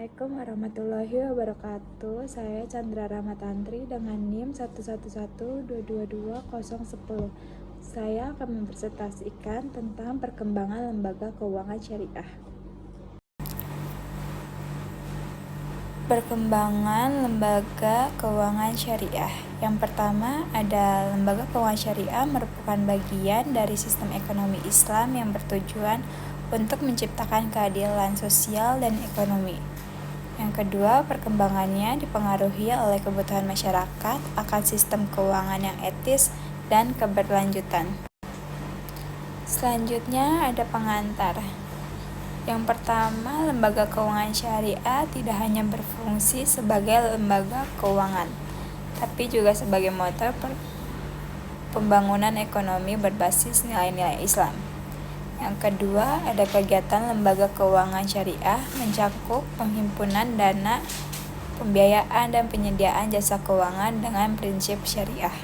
Assalamualaikum warahmatullahi wabarakatuh. Saya Chandra Ramatantri dengan NIM 111222010. Saya akan mempresentasikan tentang perkembangan lembaga keuangan syariah. Perkembangan lembaga keuangan syariah. Yang pertama, ada lembaga keuangan syariah merupakan bagian dari sistem ekonomi Islam yang bertujuan untuk menciptakan keadilan sosial dan ekonomi. Yang kedua, perkembangannya dipengaruhi oleh kebutuhan masyarakat akan sistem keuangan yang etis dan keberlanjutan. Selanjutnya ada pengantar. Yang pertama, lembaga keuangan syariah tidak hanya berfungsi sebagai lembaga keuangan, tapi juga sebagai motor pembangunan ekonomi berbasis nilai-nilai Islam. Yang kedua, ada kegiatan lembaga keuangan syariah mencakup penghimpunan dana, pembiayaan, dan penyediaan jasa keuangan dengan prinsip syariah.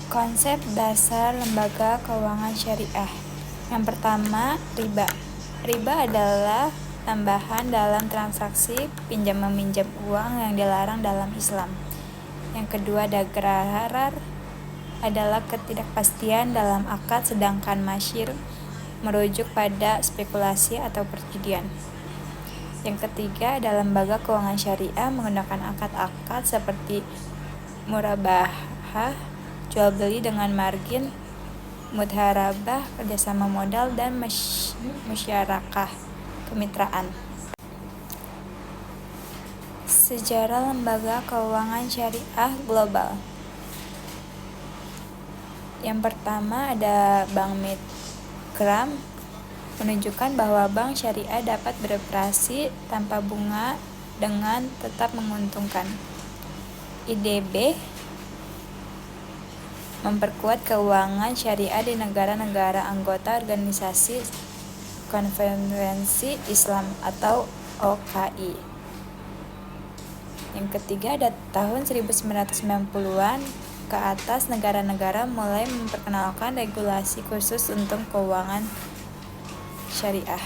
Konsep dasar lembaga keuangan syariah. Yang pertama, riba. Riba adalah tambahan dalam transaksi pinjam-meminjam uang yang dilarang dalam Islam. Yang kedua, ada gharar, adalah ketidakpastian dalam akad, sedangkan masyir merujuk pada spekulasi atau perjudian. Yang ketiga, ada lembaga keuangan syariah menggunakan akad-akad seperti murabahah, jual beli dengan margin, mudharabah, kerjasama modal, dan musyarakah, kemitraan. Sejarah lembaga keuangan syariah global. Yang pertama, ada Bank Mikram menunjukkan bahwa bank syariah dapat beroperasi tanpa bunga dengan tetap menguntungkan. IDB memperkuat keuangan syariah di negara-negara anggota Organisasi Konferensi Islam atau OKI. Yang ketiga, ada tahun 1990-an ke atas, negara-negara mulai memperkenalkan regulasi khusus untuk keuangan syariah.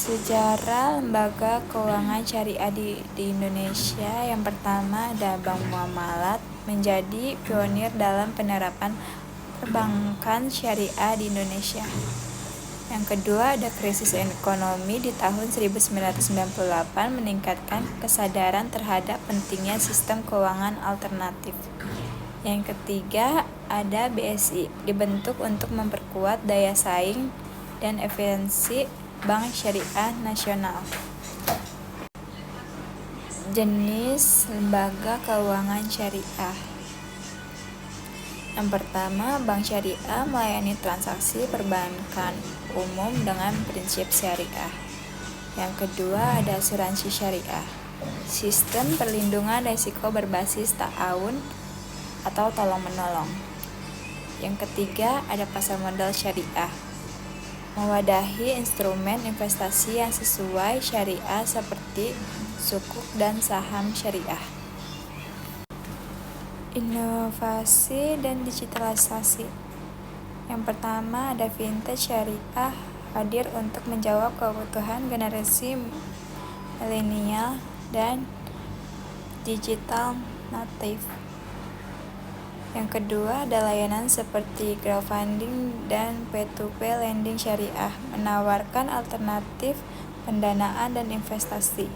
Sejarah lembaga keuangan syariah di Indonesia. Yang pertama, ada Bank Muamalat menjadi pionir dalam penerapan perbankan syariah di Indonesia. Yang kedua, ada krisis ekonomi di tahun 1998 meningkatkan kesadaran terhadap pentingnya sistem keuangan alternatif. Yang ketiga, ada BSI dibentuk untuk memperkuat daya saing dan efisiensi Bank Syariah Nasional. Jenis lembaga keuangan syariah. Yang pertama, bank syariah melayani transaksi perbankan umum dengan prinsip syariah. Yang kedua, ada asuransi syariah. Sistem perlindungan risiko berbasis ta'awun atau tolong-menolong. Yang ketiga, ada pasar modal syariah. Mewadahi instrumen investasi yang sesuai syariah seperti sukuk dan saham syariah. Inovasi dan digitalisasi. Yang pertama, ada fintech syariah hadir untuk menjawab kebutuhan generasi milenial dan digital native. Yang kedua, ada layanan seperti crowdfunding dan P2P lending syariah, menawarkan alternatif pendanaan dan investasi.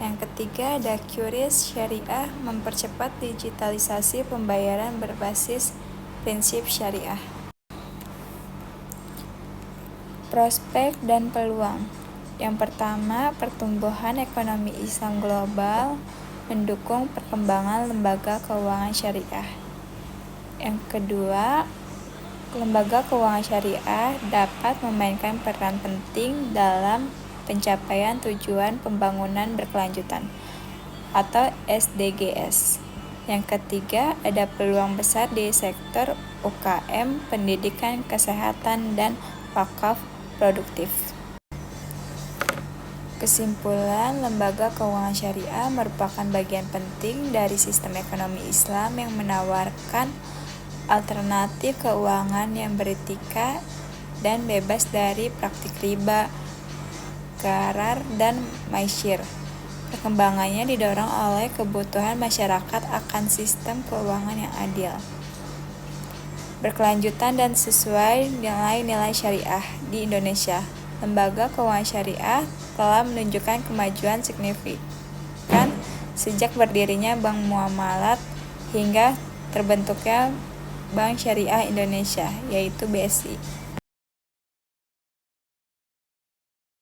Yang ketiga, ada QRIS syariah, mempercepat digitalisasi pembayaran berbasis prinsip syariah. Prospek dan peluang. Yang pertama, pertumbuhan ekonomi Islam global mendukung perkembangan lembaga keuangan syariah. Yang kedua, lembaga keuangan syariah dapat memainkan peran penting dalam pencapaian tujuan pembangunan berkelanjutan atau SDGs. Yang ketiga, ada peluang besar di sektor UKM, pendidikan, kesehatan, dan wakaf produktif. Kesimpulan, lembaga keuangan syariah merupakan bagian penting dari sistem ekonomi Islam yang menawarkan alternatif keuangan yang beretika, dan bebas dari praktik riba, gharar, dan maisir. Perkembangannya didorong oleh kebutuhan masyarakat akan sistem keuangan yang adil, berkelanjutan, dan sesuai nilai-nilai syariah di Indonesia. Lembaga keuangan syariah telah menunjukkan kemajuan signifikan sejak berdirinya Bank Muamalat hingga terbentuknya Bank Syariah Indonesia, yaitu BSI.